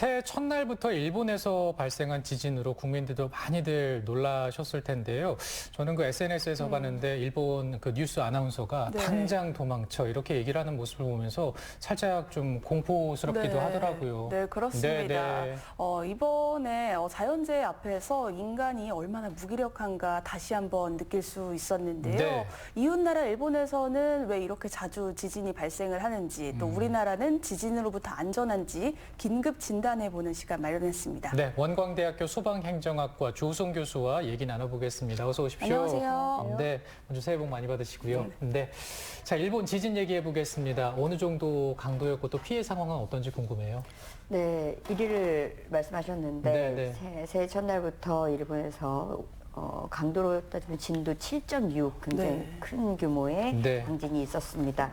새해 첫날부터 일본에서 발생한 지진으로 국민들도 많이들 놀라셨을 텐데요. 저는 그 SNS에서 봤는데 일본 그 뉴스 아나운서가 네. 당장 도망쳐 이렇게 얘기를 하는 모습을 보면서 살짝 좀 공포스럽기도 네. 하더라고요. 네, 그렇습니다. 네. 이번에 자연재해 앞에서 인간이 얼마나 무기력한가 다시 한번 느낄 수 있었는데요. 네. 이웃나라 일본에서는 왜 이렇게 자주 지진이 발생을 하는지, 또 우리나라는 지진으로부터 안전한지 긴급 진단해보는 시간 마련했습니다. 네, 원광대학교 소방행정학과 조우송 교수와 얘기 나눠보겠습니다. 어서 오십시오. 안녕하세요. 네, 먼저 새해 복 많이 받으시고요. 네, 자 일본 지진 얘기해 보겠습니다. 어느 정도 강도였고 또 피해 상황은 어떤지 궁금해요. 네, 1위를 말씀하셨는데 네. 새해 첫날부터 일본에서 강도로 따지면 진도 7.6 굉장히 네. 큰 규모의 네. 강진이 있었습니다.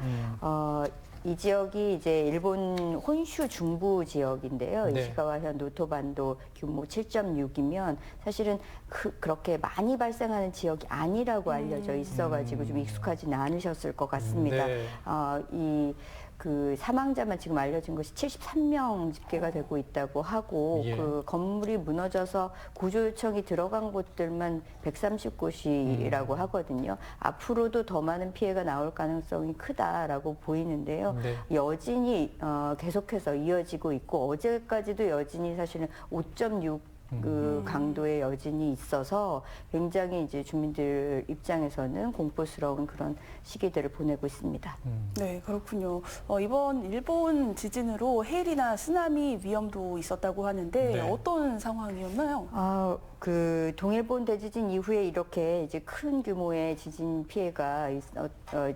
이 지역이 이제 일본 혼슈 중부 지역인데요. 네. 이시가와현 노토반도 규모 7.6이면 사실은 그렇게 많이 발생하는 지역이 아니라고 알려져 있어가지고 좀 익숙하지는 않으셨을 것 같습니다. 네. 그 사망자만 지금 알려진 것이 73명 집계가 되고 있다고 하고 예. 그 건물이 무너져서 구조 요청이 들어간 곳들만 130곳이라고 하거든요. 앞으로도 더 많은 피해가 나올 가능성이 크다라고 보이는데요. 네. 여진이 계속해서 이어지고 있고 어제까지도 여진이 사실은 5.6 그 강도의 여진이 있어서 굉장히 이제 주민들 입장에서는 공포스러운 그런 시기들을 보내고 있습니다. 네, 그렇군요. 이번 일본 지진으로 해일이나 쓰나미 위험도 있었다고 하는데 네. 어떤 상황이었나요? 그 동일본 대지진 이후에 이렇게 이제 큰 규모의 지진 피해가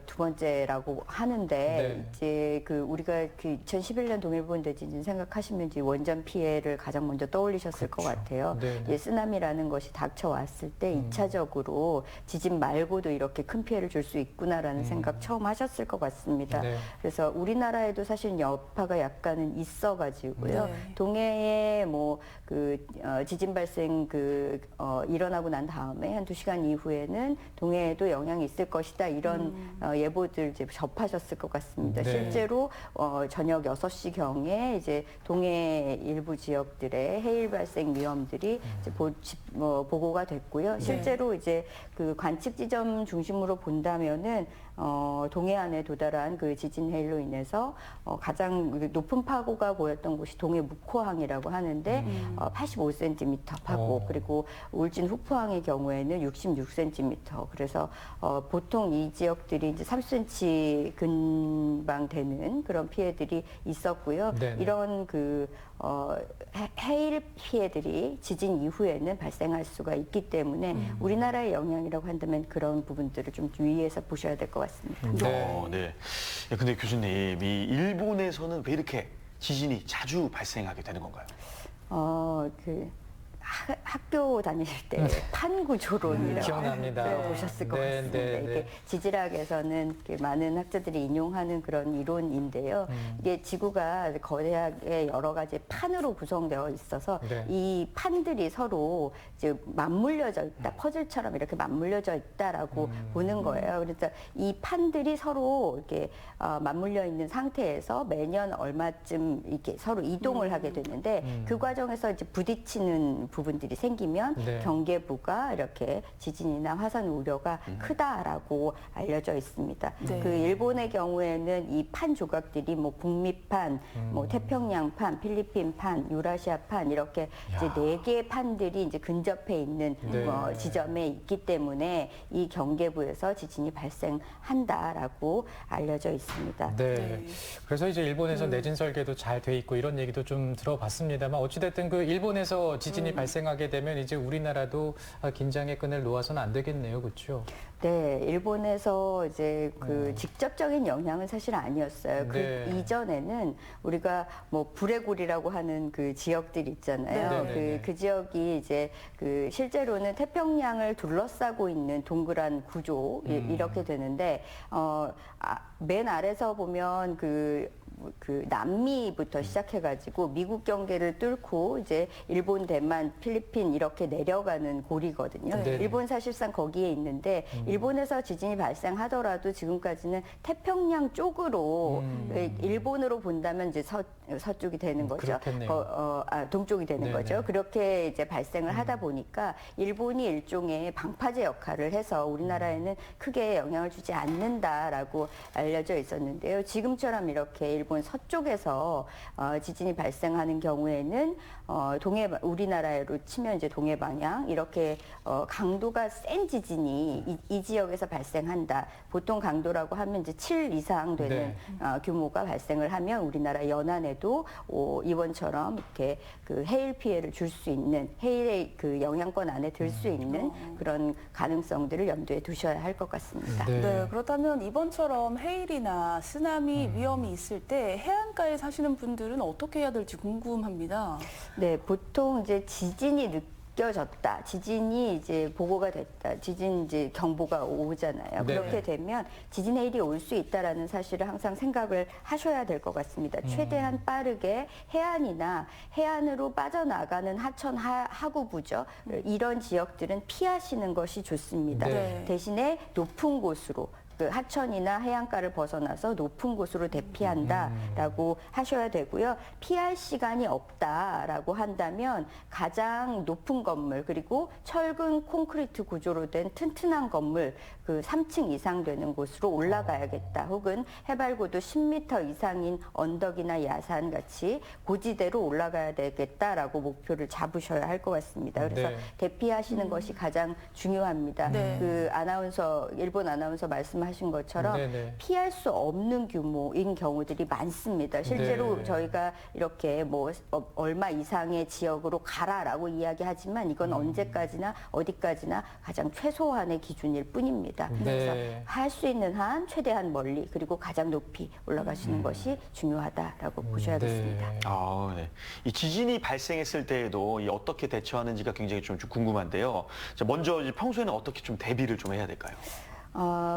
두 번째라고 하는데 네. 이제 그 우리가 그 2011년 동일본 대지진 생각하시면 이제 원전 피해를 가장 먼저 떠올리셨을 것 같아요. 네. 예, 쓰나미라는 것이 닥쳐왔을 때 2차적으로 지진 말고도 이렇게 큰 피해를 줄 수 있구나라는 생각 처음 하셨을 것 같습니다. 네. 그래서 우리나라에도 사실 여파가 약간은 있어가지고요. 네. 동해에 뭐 그 지진 발생 일어나고 난 다음에 한 2시간 이후에는 동해에도 영향이 있을 것이다 이런 예보들 이제 접하셨을 것 같습니다. 네. 실제로 저녁 6시경에 이제 동해 일부 지역들의 해일 발생 위험들이 이제 보고가 됐고요. 실제로 이제 그 관측 지점 중심으로 본다면은 동해안에 도달한 그 지진 해일로 인해서 가장 높은 파고가 보였던 곳이 동해 묵호항이라고 하는데 85cm 파고 그리고 울진 후포항의 경우에는 66cm 그래서 보통 이 지역들이 이제 3cm 근방 되는 그런 피해들이 있었고요. 네네. 이런 해일 피해들이 지진 이후에는 발생할 수가 있기 때문에 우리나라의 영향이라고 한다면 그런 부분들을 좀 유의해서 보셔야 될 것 같습니다. 네. 네. 근데 교수님, 이 일본에서는 왜 이렇게 지진이 자주 발생하게 되는 건가요? 학교 다닐 때 판구조론이라고 기억납니다. 보셨을 것 네, 같습니다. 네, 이게 네. 지질학에서는 이렇게 많은 학자들이 인용하는 그런 이론인데요. 이게 지구가 거대하게 여러 가지 판으로 구성되어 있어서 네. 이 판들이 서로 이제 맞물려져 있다, 퍼즐처럼 이렇게 맞물려져 있다라고 보는 거예요. 그래서 이 판들이 서로 이렇게 맞물려 있는 상태에서 매년 얼마쯤 이렇게 서로 이동을 하게 되는데 그 과정에서 이제 부딪히는 부분들이 생기면 네. 경계부가 이렇게 지진이나 화산 우려가 크다라고 알려져 있습니다. 네. 그 일본의 경우에는 이 판 조각들이 뭐 북미판, 뭐 태평양판, 필리핀판, 유라시아판 이렇게 이제 4개의 판들이 이제 근접해 있는 네. 지점에 있기 때문에 이 경계부에서 지진이 발생한다라고 알려져 있습니다. 네. 네. 그래서 이제 일본에서 내진 설계도 잘 돼 있고 이런 얘기도 좀 들어봤습니다만 어찌됐든 그 일본에서 지진이 발생하게 되면 이제 우리나라도 긴장의 끈을 놓아서는 안 되겠네요. 그렇죠? 네, 일본에서 이제 그 직접적인 영향은 사실 아니었어요. 네. 그 이전에는 우리가 뭐 불레굴이라고 하는 그 지역들 있잖아요. 네, 네, 네. 그 지역이 이제 그 실제로는 태평양을 둘러싸고 있는 동그란 구조 이렇게 되는데 맨 아래서 보면 그 남미부터 시작해가지고 미국 경계를 뚫고 이제 일본, 대만, 필리핀 이렇게 내려가는 고리거든요. 네. 일본 사실상 거기에 있는데 일본에서 지진이 발생하더라도 지금까지는 태평양 쪽으로 일본으로 본다면 이제 서쪽이 되는 거죠. 그렇겠네요. 동쪽이 되는 네네. 거죠. 그렇게 이제 발생을 하다 보니까 일본이 일종의 방파제 역할을 해서 우리나라에는 크게 영향을 주지 않는다라고 알려져 있었는데요. 지금처럼 이렇게 일본 서쪽에서 지진이 발생하는 경우에는 우리나라로 치면 이제 동해 방향 이렇게 강도가 센 지진이 이 지역에서 발생한다. 보통 강도라고 하면 이제 7 이상 되는 네. 규모가 발생을 하면 우리나라 연안에도 이번처럼 이렇게 그 해일 피해를 줄 수 있는 해일의 그 영향권 안에 들 수 있는 그런 가능성들을 염두에 두셔야 할 것 같습니다. 네. 네, 그렇다면 이번처럼 해일이나 쓰나미 위험이 있을 때 해안가에 사시는 분들은 어떻게 해야 될지 궁금합니다. 네, 보통 이제 지진이 느껴졌다. 지진이 이제 보고가 됐다. 지진 이제 경보가 오잖아요. 네네. 그렇게 되면 지진 해일이 올 수 있다라는 사실을 항상 생각을 하셔야 될 것 같습니다. 최대한 빠르게 해안이나 해안으로 빠져나가는 하천 하구부죠. 이런 지역들은 피하시는 것이 좋습니다. 네. 대신에 높은 곳으로 그 하천이나 해안가를 벗어나서 높은 곳으로 대피한다라고 하셔야 되고요. 피할 시간이 없다라고 한다면 가장 높은 건물 그리고 철근 콘크리트 구조로 된 튼튼한 건물 그 3층 이상 되는 곳으로 올라가야겠다. 혹은 해발고도 10m 이상인 언덕이나 야산 같이 고지대로 올라가야 되겠다라고 목표를 잡으셔야 할 것 같습니다. 그래서 네. 대피하시는 것이 가장 중요합니다. 네. 그 일본 아나운서 말씀하신 것처럼 네네. 피할 수 없는 규모인 경우들이 많습니다. 실제로 네. 저희가 이렇게 뭐 얼마 이상의 지역으로 가라라고 이야기하지만 이건 언제까지나 어디까지나 가장 최소한의 기준일 뿐입니다. 네. 그래서 할 수 있는 한 최대한 멀리 그리고 가장 높이 올라가시는 것이 중요하다라고 보셔야겠습니다. 네. 네. 이 지진이 발생했을 때에도 어떻게 대처하는지가 굉장히 좀 궁금한데요. 자, 먼저 이제 평소에는 어떻게 좀 대비를 좀 해야 될까요?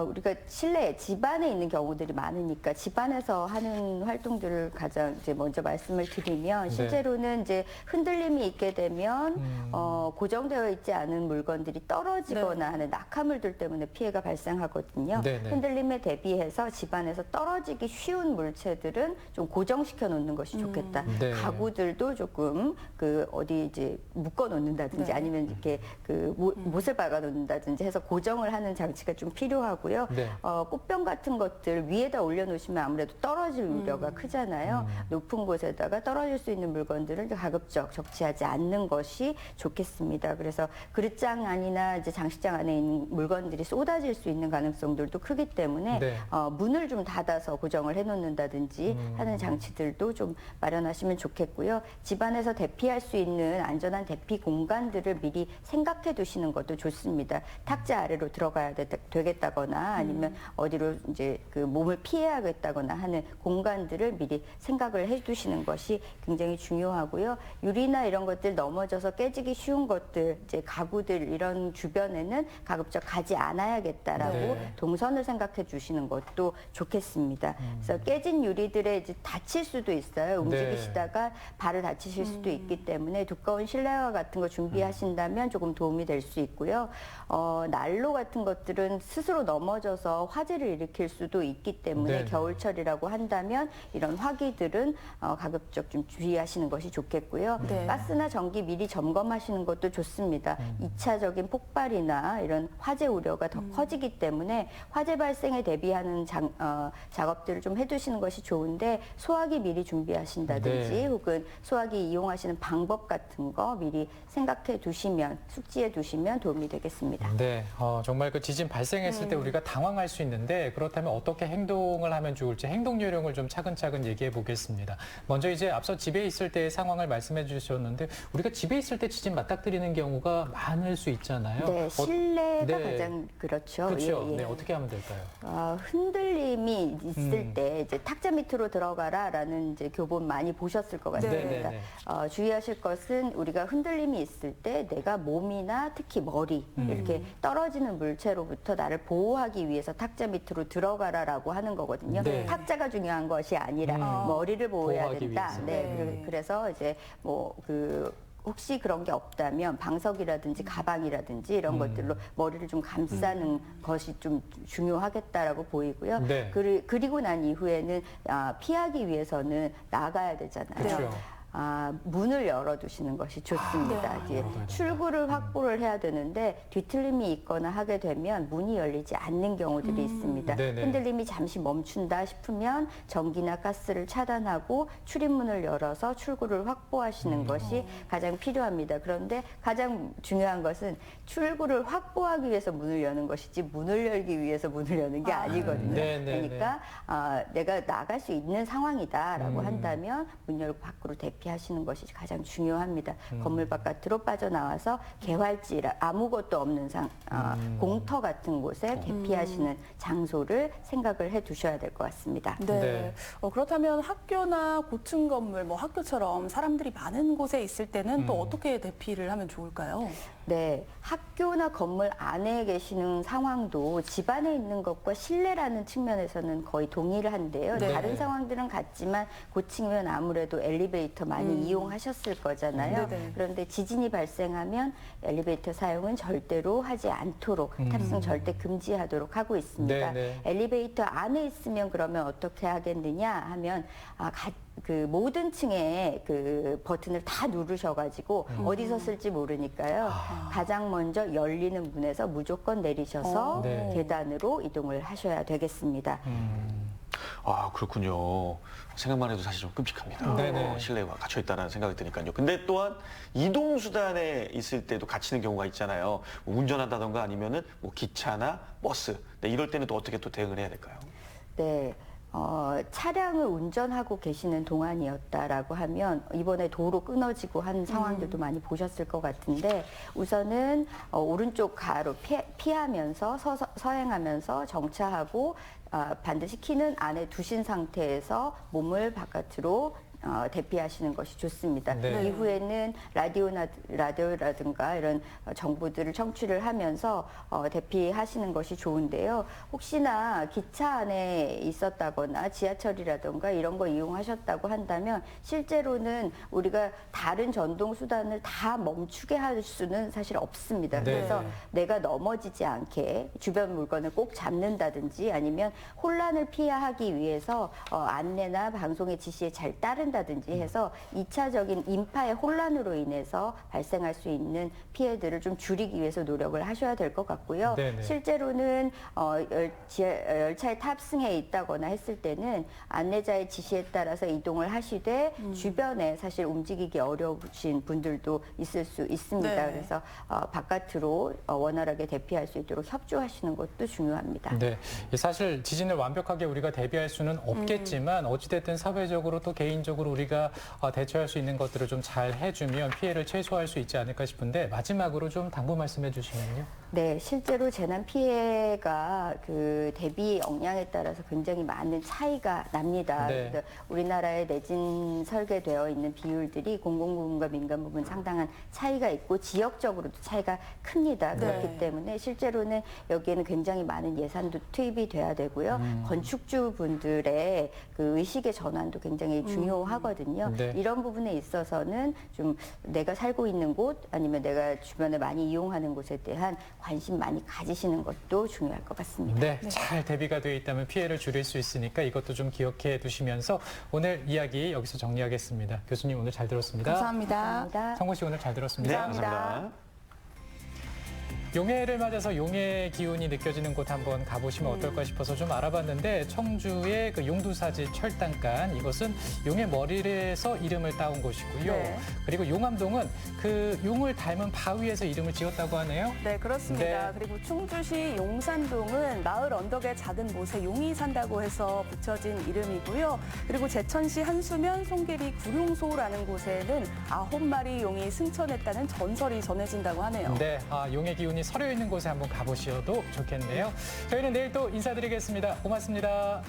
우리가 실내 집안에 있는 경우들이 많으니까 집안에서 하는 활동들을 가장 이제 먼저 말씀을 드리면 실제로는 이제 흔들림이 있게 되면 고정되어 있지 않은 물건들이 떨어지거나 하는 낙하물들 때문에 피해가 발생하거든요. 네네. 흔들림에 대비해서 집안에서 떨어지기 쉬운 물체들은 좀 고정시켜 놓는 것이 좋겠다. 네. 가구들도 조금 그 어디 이제 묶어 놓는다든지 아니면 이렇게 그 못을 박아 놓는다든지 해서 고정을 하는 장치가 좀 필요하고요. 네. 꽃병 같은 것들 위에다 올려놓으시면 아무래도 떨어질 우려가 크잖아요. 높은 곳에다가 떨어질 수 있는 물건들을 가급적 적치하지 않는 것이 좋겠습니다. 그래서 그릇장 안이나 이제 장식장 안에 있는 물건들이 쏟아질 수 있는 가능성들도 크기 때문에 네. 문을 좀 닫아서 고정을 해놓는다든지 하는 장치들도 좀 마련하시면 좋겠고요. 집안에서 대피할 수 있는 안전한 대피 공간들을 미리 생각해 두시는 것도 좋습니다. 탁자 아래로 들어가야 되겠다거나 아니면 어디로 이제 그 몸을 피해야겠다거나 하는 공간들을 미리 생각을 해 두시는 것이 굉장히 중요하고요. 유리나 이런 것들 넘어져서 깨지기 쉬운 것들, 이제 가구들 이런 주변에는 가급적 가지 않아야겠다라고 네. 동선을 생각해 주시는 것도 좋겠습니다. 그래서 깨진 유리들에 이제 다칠 수도 있어요. 움직이시다가 발을 다치실 수도 있기 때문에 두꺼운 실내화 같은 거 준비하신다면 조금 도움이 될 수 있고요. 난로 같은 것들은 스스로 넘어져서 화재를 일으킬 수도 있기 때문에 네. 겨울철이라고 한다면 이런 화기들은 가급적 좀 주의하시는 것이 좋겠고요. 네. 가스나 전기 미리 점검하시는 것도 좋습니다. 2차적인 폭발이나 이런 화재 우려가 더 커지기 때문에 화재 발생에 대비하는 작업들을 좀 해두시는 것이 좋은데 소화기 미리 준비하신다든지 네. 혹은 소화기 이용하시는 방법 같은 거 미리 생각해 두시면 숙지해 두시면 도움이 되겠습니다. 네, 정말 그 지진 발생했을 때 우리가 당황할 수 있는데 그렇다면 어떻게 행동을 하면 좋을지 행동 요령을 좀 차근차근 얘기해 보겠습니다. 먼저 이제 앞서 집에 있을 때의 상황을 말씀해 주셨는데 우리가 집에 있을 때 지진 맞닥뜨리는 경우가 많을 수 있잖아요. 네, 실내가 네. 가장 그렇죠. 그렇죠. 예, 예. 네, 어떻게 하면 될까요? 흔들림이 있을 때 이제 탁자 밑으로 들어가라라는 이제 교본 많이 보셨을 것 같습니다. 네. 주의하실 것은 우리가 흔들림이 있을 때 내가 몸이나 특히 머리 이렇게 떨어지는 물체로부터 나를 나를 보호하기 위해서 탁자 밑으로 들어가라라고 하는 거거든요. 네. 탁자가 중요한 것이 아니라 머리를 보호해야 보호하기 된다. 위해서. 네. 네. 그래서 이제 혹시 그런 게 없다면 방석이라든지 가방이라든지 이런 것들로 머리를 좀 감싸는 것이 좀 중요하겠다라고 보이고요. 네. 그리고 난 이후에는 피하기 위해서는 나가야 되잖아요. 그렇죠. 문을 열어두시는 것이 좋습니다. 이제 열어둬야 된다. 출구를 확보를 해야 되는데 뒤틀림이 있거나 하게 되면 문이 열리지 않는 경우들이 있습니다. 네네. 흔들림이 잠시 멈춘다 싶으면 전기나 가스를 차단하고 출입문을 열어서 출구를 확보하시는 것이 가장 필요합니다. 그런데 가장 중요한 것은 출구를 확보하기 위해서 문을 여는 것이지 문을 열기 위해서 문을 여는 게 아니거든요. 네네네. 그러니까 내가 나갈 수 있는 상황이다라고 한다면 문 열고 밖으로 대피하시는 것이 가장 중요합니다. 건물 바깥으로 빠져나와서 개활지 아무것도 없는 공터 같은 곳에 대피하시는 장소를 생각을 해두셔야 될 것 같습니다. 네. 네. 그렇다면 학교나 고층 건물, 뭐 학교처럼 사람들이 많은 곳에 있을 때는 또 어떻게 대피를 하면 좋을까요? 네, 학교나 건물 안에 계시는 상황도 집 안에 있는 것과 실내라는 측면에서는 거의 동일한데요. 네. 다른 상황들은 같지만 고층이면 아무래도 엘리베이터 많이 이용하셨을 거잖아요. 네네. 그런데 지진이 발생하면 엘리베이터 사용은 절대로 하지 않도록 탑승 절대 금지하도록 하고 있습니다. 네네. 엘리베이터 안에 있으면 그러면 어떻게 하겠느냐 하면 모든 층에 그 버튼을 다 누르셔가지고 어디서 쓸지 모르니까요. 가장 먼저 열리는 문에서 무조건 내리셔서 네. 계단으로 이동을 하셔야 되겠습니다. 그렇군요. 생각만 해도 사실 좀 끔찍합니다. 네네. 실내와 갇혀 있다는 생각이 드니까요. 근데 또한 이동 수단에 있을 때도 갇히는 경우가 있잖아요. 뭐 운전한다던가 아니면은 뭐 기차나 버스. 네, 이럴 때는 또 어떻게 또 대응을 해야 될까요? 네. 차량을 운전하고 계시는 동안이었다라고 하면 이번에 도로 끊어지고 한 상황들도 많이 보셨을 것 같은데 우선은 오른쪽 가로 피하면서 서행하면서 정차하고 반드시 키는 안에 두신 상태에서 몸을 바깥으로 대피하시는 것이 좋습니다. 네. 이후에는 라디오라든가 이런 정보들을 청취를 하면서 대피하시는 것이 좋은데요. 혹시나 기차 안에 있었다거나 지하철이라든가 이런 거 이용하셨다고 한다면 실제로는 우리가 다른 전동 수단을 다 멈추게 할 수는 사실 없습니다. 네. 그래서 내가 넘어지지 않게 주변 물건을 꼭 잡는다든지 아니면 혼란을 피하기 위해서 안내나 방송의 지시에 잘 따른다든지 해서 2차적인 인파의 혼란으로 인해서 발생할 수 있는 피해들을 좀 줄이기 위해서 노력을 하셔야 될 것 같고요. 네네. 실제로는 열차에 탑승해 있다거나 했을 때는 안내자의 지시에 따라서 이동을 하시되 주변에 사실 움직이기 어려우신 분들도 있을 수 있습니다. 네. 그래서 바깥으로 원활하게 대피할 수 있도록 협조하시는 것도 중요합니다. 네, 사실 지진을 완벽하게 우리가 대비할 수는 없겠지만 어찌됐든 사회적으로 또 개인적으로 우리가 대처할 수 있는 것들을 좀 잘 해주면 피해를 최소화할 수 있지 않을까 싶은데 마지막으로 좀 당부 말씀해 주시면요. 네, 실제로 재난 피해가 그 대비 역량에 따라서 굉장히 많은 차이가 납니다. 네. 그래서 우리나라의 내진 설계되어 있는 비율들이 공공부문과 민간 부문 상당한 차이가 있고 지역적으로도 차이가 큽니다. 그렇기 네. 때문에 실제로는 여기에는 굉장히 많은 예산도 투입이 돼야 되고요. 건축주 분들의 그 의식의 전환도 굉장히 중요하거든요. 네. 이런 부분에 있어서는 좀 내가 살고 있는 곳 아니면 내가 주변에 많이 이용하는 곳에 대한 관심 많이 가지시는 것도 중요할 것 같습니다. 네, 잘 대비가 되어 있다면 피해를 줄일 수 있으니까 이것도 좀 기억해 두시면서 오늘 이야기 여기서 정리하겠습니다. 교수님 오늘 잘 들었습니다. 감사합니다. 감사합니다. 성구 씨 오늘 잘 들었습니다. 네, 감사합니다. 감사합니다. 용해를 맞아서 용해 기운이 느껴지는 곳 한번 가보시면 어떨까 싶어서 좀 알아봤는데 청주의 그 용두사지 철당간 이것은 용의 머리에서 이름을 따온 곳이고요. 네. 그리고 용암동은 그 용을 닮은 바위에서 이름을 지었다고 하네요. 네, 그렇습니다. 네. 그리고 충주시 용산동은 마을 언덕의 작은 못에 용이 산다고 해서 붙여진 이름이고요. 그리고 제천시 한수면 송계리 구룡소라는 곳에는 9마리 용이 승천했다는 전설이 전해진다고 하네요. 네, 용의 기운이 서려 있는 곳에 한번 가보셔도 좋겠네요. 저희는 내일 또 인사드리겠습니다. 고맙습니다.